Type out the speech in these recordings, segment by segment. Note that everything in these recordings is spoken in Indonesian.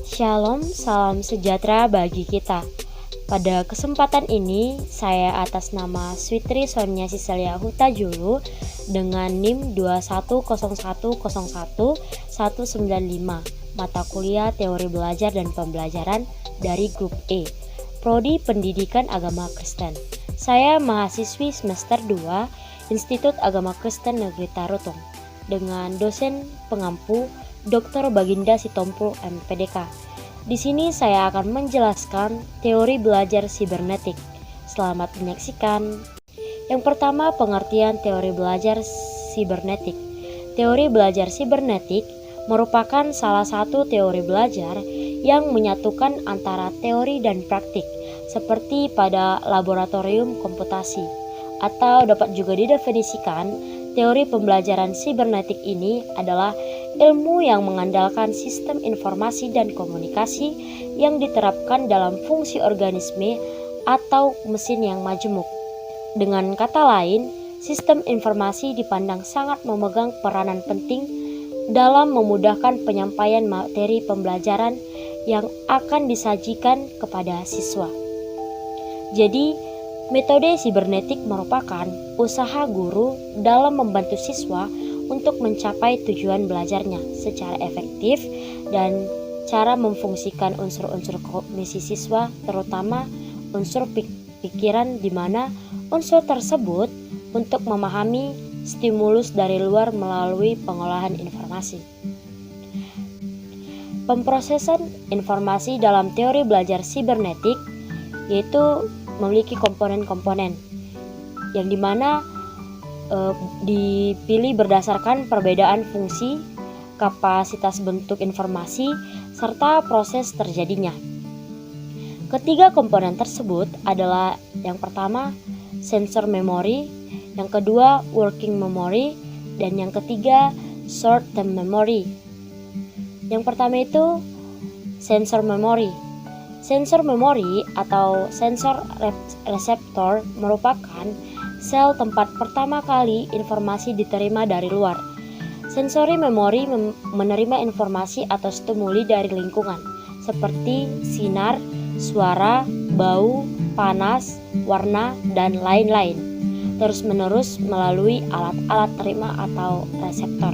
Shalom, salam sejahtera bagi kita. Pada kesempatan ini, saya atas nama Switri Sonia Siselia Hutajulu dengan NIM 210101195, mata kuliah Teori Belajar dan Pembelajaran dari Grup E, Prodi Pendidikan Agama Kristen. Saya mahasiswi semester 2 Institut Agama Kristen Negeri Tarutung dengan dosen pengampu Dr. Baginda Sitompul MPDK. Di sini saya akan menjelaskan teori belajar sibernetik. Selamat menyaksikan. Yang pertama, pengertian teori belajar sibernetik. Teori belajar sibernetik merupakan salah satu teori belajar yang menyatukan antara teori dan praktik, seperti pada laboratorium komputasi. Atau dapat juga didefinisikan, teori pembelajaran sibernetik ini adalah ilmu yang mengandalkan sistem informasi dan komunikasi yang diterapkan dalam fungsi organisme atau mesin yang majemuk. Dengan kata lain, sistem informasi dipandang sangat memegang peranan penting dalam memudahkan penyampaian materi pembelajaran yang akan disajikan kepada siswa. Jadi, metode sibernetik merupakan usaha guru dalam membantu siswa untuk mencapai tujuan belajarnya secara efektif dan cara memfungsikan unsur-unsur kognisi siswa, terutama unsur pikiran, di mana unsur tersebut untuk memahami stimulus dari luar melalui pengolahan informasi. Pemrosesan informasi dalam teori belajar sibernetik yaitu memiliki komponen-komponen yang dimana dipilih berdasarkan perbedaan fungsi, kapasitas bentuk informasi, serta proses terjadinya. Ketiga komponen tersebut adalah yang pertama sensor memory, yang kedua working memory, dan yang ketiga short term memory. Yang pertama itu sensor memory. Sensor memory atau sensor reseptor merupakan sel tempat pertama kali informasi diterima dari luar. Sensory memory menerima informasi atau stimuli dari lingkungan, seperti sinar, suara, bau, panas, warna, dan lain-lain, terus-menerus melalui alat-alat terima atau reseptor.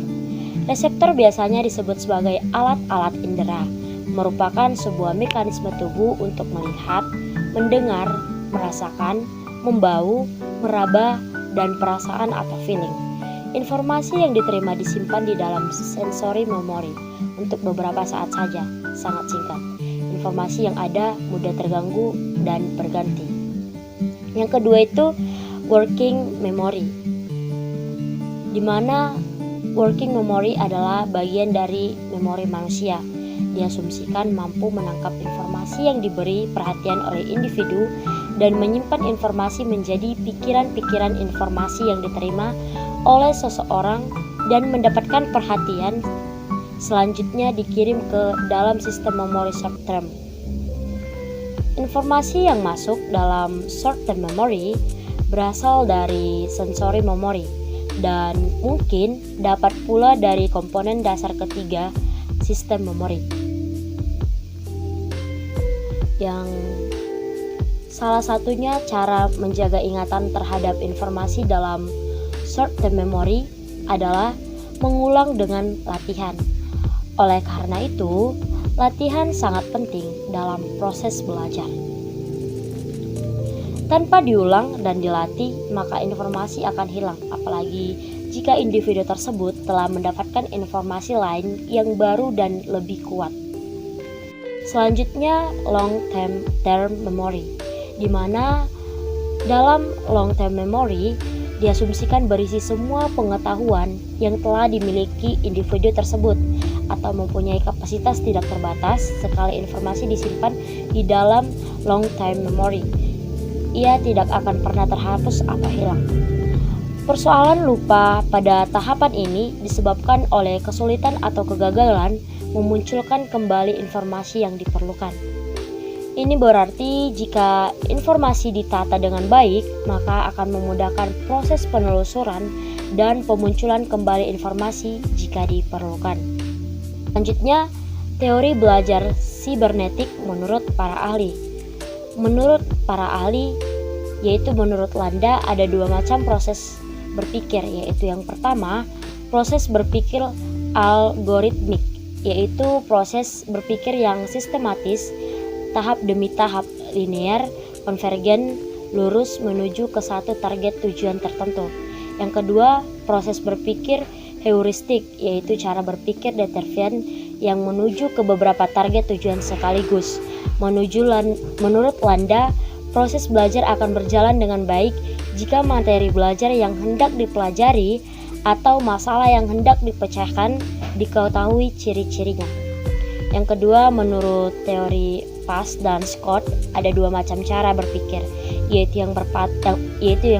Reseptor biasanya disebut sebagai alat-alat indera, merupakan sebuah mekanisme tubuh untuk melihat, mendengar, merasakan, membau, meraba, dan perasaan atau feeling. Informasi yang diterima disimpan di dalam sensory memory untuk beberapa saat saja, sangat singkat. Informasi yang ada mudah terganggu dan berganti. Yang kedua itu working memory, di mana working memory adalah bagian dari memori manusia. Diasumsikan mampu menangkap informasi yang diberi perhatian oleh individu dan menyimpan informasi menjadi pikiran-pikiran informasi yang diterima oleh seseorang dan mendapatkan perhatian selanjutnya dikirim ke dalam sistem memori short term. Informasi yang masuk dalam short term memory berasal dari sensory memory dan mungkin dapat pula dari komponen dasar ketiga sistem memori, yang salah satunya cara menjaga ingatan terhadap informasi dalam short term memory adalah mengulang dengan latihan. Oleh karena itu, latihan sangat penting dalam proses belajar. Tanpa diulang dan dilatih, maka informasi akan hilang, apalagi jika individu tersebut telah mendapatkan informasi lain yang baru dan lebih kuat. Selanjutnya, long term memory, di mana dalam long term memory diasumsikan berisi semua pengetahuan yang telah dimiliki individu tersebut atau mempunyai kapasitas tidak terbatas. Sekali informasi disimpan di dalam long term memory, ia tidak akan pernah terhapus atau hilang. Persoalan lupa pada tahapan ini disebabkan oleh kesulitan atau kegagalan memunculkan kembali informasi yang diperlukan. Ini berarti jika informasi ditata dengan baik, maka akan memudahkan proses penelusuran dan pemunculan kembali informasi jika diperlukan. Selanjutnya, teori belajar sibernetik menurut para ahli. Menurut para ahli, yaitu menurut Landa, ada dua macam proses berpikir, yaitu yang pertama, proses berpikir algoritmik, yaitu proses berpikir yang sistematis, tahap demi tahap, linear, konvergen, lurus menuju ke satu target tujuan tertentu. Yang kedua, proses berpikir heuristik, yaitu cara berpikir determinan yang menuju ke beberapa target tujuan sekaligus. Menurut Landa, proses belajar akan berjalan dengan baik jika materi belajar yang hendak dipelajari atau masalah yang hendak dipecahkan diketahui ciri-cirinya. Yang kedua, menurut teori Pass dan Scott, ada dua macam cara berpikir, yaitu yang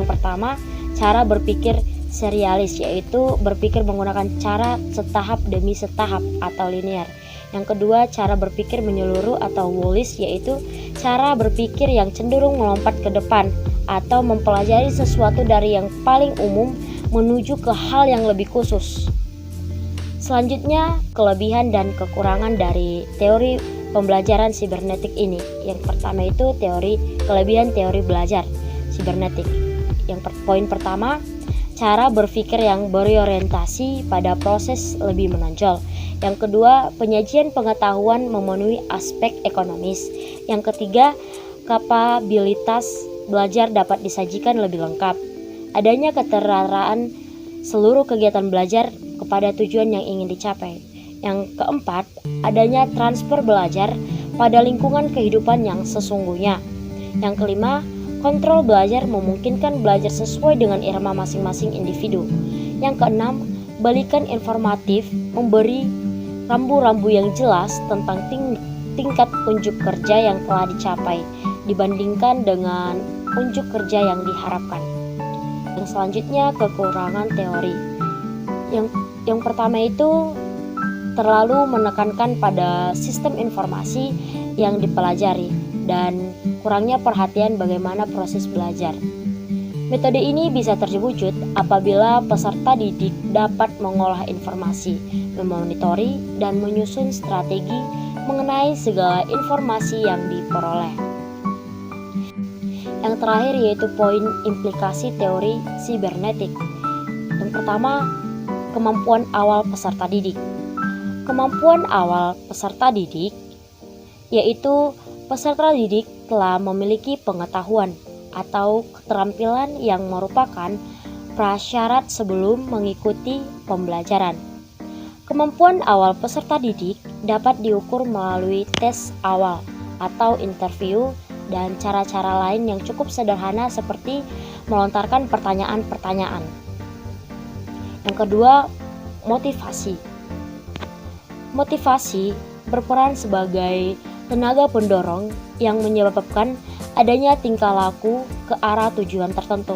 pertama, cara berpikir serialis, yaitu berpikir menggunakan cara setahap demi setahap atau linear. Yang kedua, cara berpikir menyeluruh atau holistik, yaitu cara berpikir yang cenderung melompat ke depan atau mempelajari sesuatu dari yang paling umum menuju ke hal yang lebih khusus. Selanjutnya, kelebihan dan kekurangan dari teori pembelajaran sibernetik ini. Yang pertama itu kelebihan teori belajar sibernetik. Poin pertama, cara berpikir yang berorientasi pada proses lebih menonjol. Yang kedua, penyajian pengetahuan memenuhi aspek ekonomis. Yang ketiga, kapabilitas belajar dapat disajikan lebih lengkap. Adanya keteraraan seluruh kegiatan belajar kepada tujuan yang ingin dicapai. Yang keempat, adanya transfer belajar pada lingkungan kehidupan yang sesungguhnya. Yang kelima, kontrol belajar memungkinkan belajar sesuai dengan irama masing-masing individu. Yang keenam, balikan informatif memberi rambu-rambu yang jelas tentang tingkat unjuk kerja yang telah dicapai dibandingkan dengan unjuk kerja yang diharapkan. Yang selanjutnya, kekurangan teori. Yang pertama itu terlalu menekankan pada sistem informasi yang dipelajari dan kurangnya perhatian bagaimana proses belajar. Metode ini bisa terwujud apabila peserta didik dapat mengolah informasi, memonitori, dan menyusun strategi mengenai segala informasi yang diperoleh. Yang terakhir yaitu poin implikasi teori sibernetik. Yang pertama, kemampuan awal peserta didik. Kemampuan awal peserta didik yaitu peserta didik telah memiliki pengetahuan atau keterampilan yang merupakan prasyarat sebelum mengikuti pembelajaran. Kemampuan awal peserta didik dapat diukur melalui tes awal atau interview dan cara-cara lain yang cukup sederhana seperti melontarkan pertanyaan-pertanyaan. Yang kedua, motivasi. Motivasi berperan sebagai tenaga pendorong yang menyebabkan adanya tingkah laku ke arah tujuan tertentu.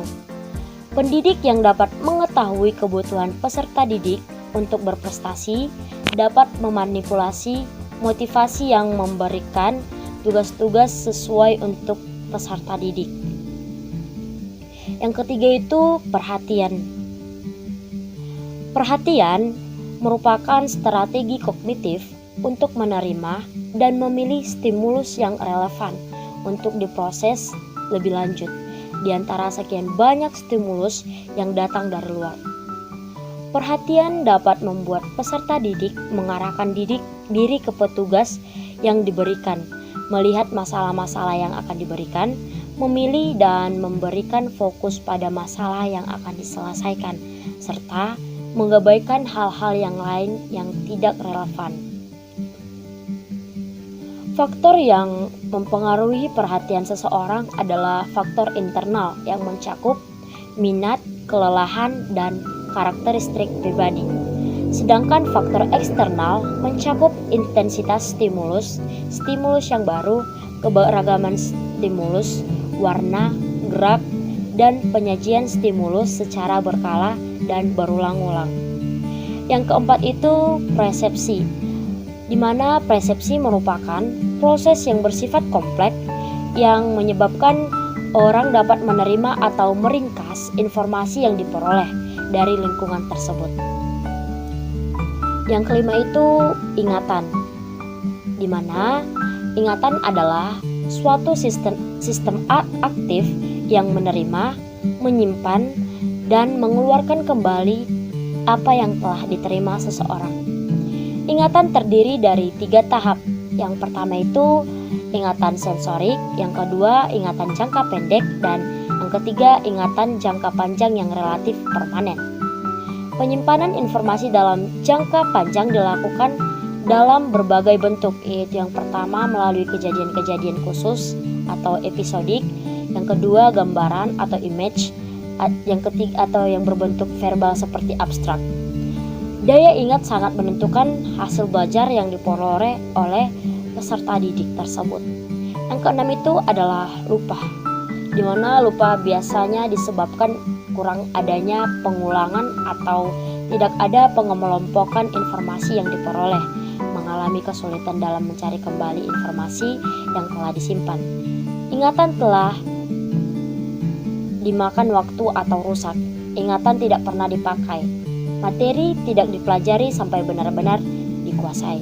Pendidik yang dapat mengetahui kebutuhan peserta didik untuk berprestasi dapat memanipulasi motivasi yang memberikan tugas-tugas sesuai untuk peserta didik. Yang ketiga itu perhatian. Perhatian merupakan strategi kognitif untuk menerima dan memilih stimulus yang relevan untuk diproses lebih lanjut di antara sekian banyak stimulus yang datang dari luar. Perhatian dapat membuat peserta didik mengarahkan diri ke petugas yang diberikan, melihat masalah-masalah yang akan diberikan, memilih dan memberikan fokus pada masalah yang akan diselesaikan, serta mengabaikan hal-hal yang lain yang tidak relevan. Faktor yang mempengaruhi perhatian seseorang adalah faktor internal yang mencakup minat, kelelahan, dan karakteristik pribadi. Sedangkan faktor eksternal mencakup intensitas stimulus yang baru, keberagaman stimulus, warna, gerak, dan penyajian stimulus secara berkala dan berulang-ulang. Yang keempat itu persepsi, di mana persepsi merupakan proses yang bersifat kompleks yang menyebabkan orang dapat menerima atau meringkas informasi yang diperoleh dari lingkungan tersebut. Yang kelima itu ingatan. di mana ingatan adalah suatu sistem aktif yang menerima, menyimpan, dan mengeluarkan kembali apa yang telah diterima seseorang. Ingatan terdiri dari 3 tahap. Yang pertama itu ingatan sensorik, yang kedua ingatan jangka pendek, dan yang ketiga ingatan jangka panjang yang relatif permanen. Penyimpanan informasi dalam jangka panjang dilakukan dalam berbagai bentuk, yaitu yang pertama melalui kejadian-kejadian khusus atau episodik, yang kedua gambaran atau image, yang ketiga atau yang berbentuk verbal seperti abstrak. Daya ingat sangat menentukan hasil belajar yang diperoleh oleh peserta didik tersebut. Yang keenam itu adalah lupa, di mana lupa biasanya disebabkan kurang adanya pengulangan atau tidak ada pengelompokan informasi yang diperoleh, mengalami kesulitan dalam mencari kembali informasi yang telah disimpan. Ingatan telah dimakan waktu atau rusak. Ingatan tidak pernah dipakai. Materi tidak dipelajari sampai benar-benar dikuasai.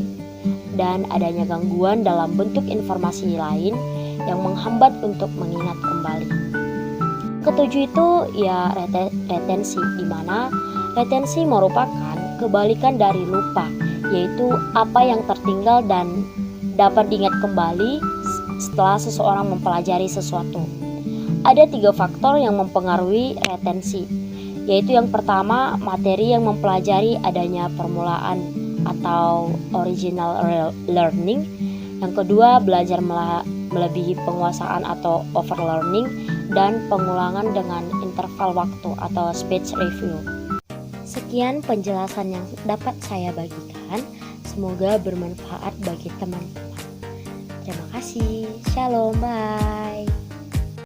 Dan adanya gangguan dalam bentuk informasi lain yang menghambat untuk mengingat kembali. Ketujuh itu ya retensi, di mana retensi merupakan kebalikan dari lupa, yaitu apa yang tertinggal dan dapat diingat kembali setelah seseorang mempelajari sesuatu. Ada 3 faktor yang mempengaruhi retensi, yaitu yang pertama materi yang mempelajari adanya permulaan atau original learning, yang kedua belajar melebihi penguasaan atau overlearning, dan pengulangan dengan interval waktu atau speech review. Sekian penjelasan yang dapat saya bagikan, semoga bermanfaat bagi teman-teman. Terima kasih, shalom, bye.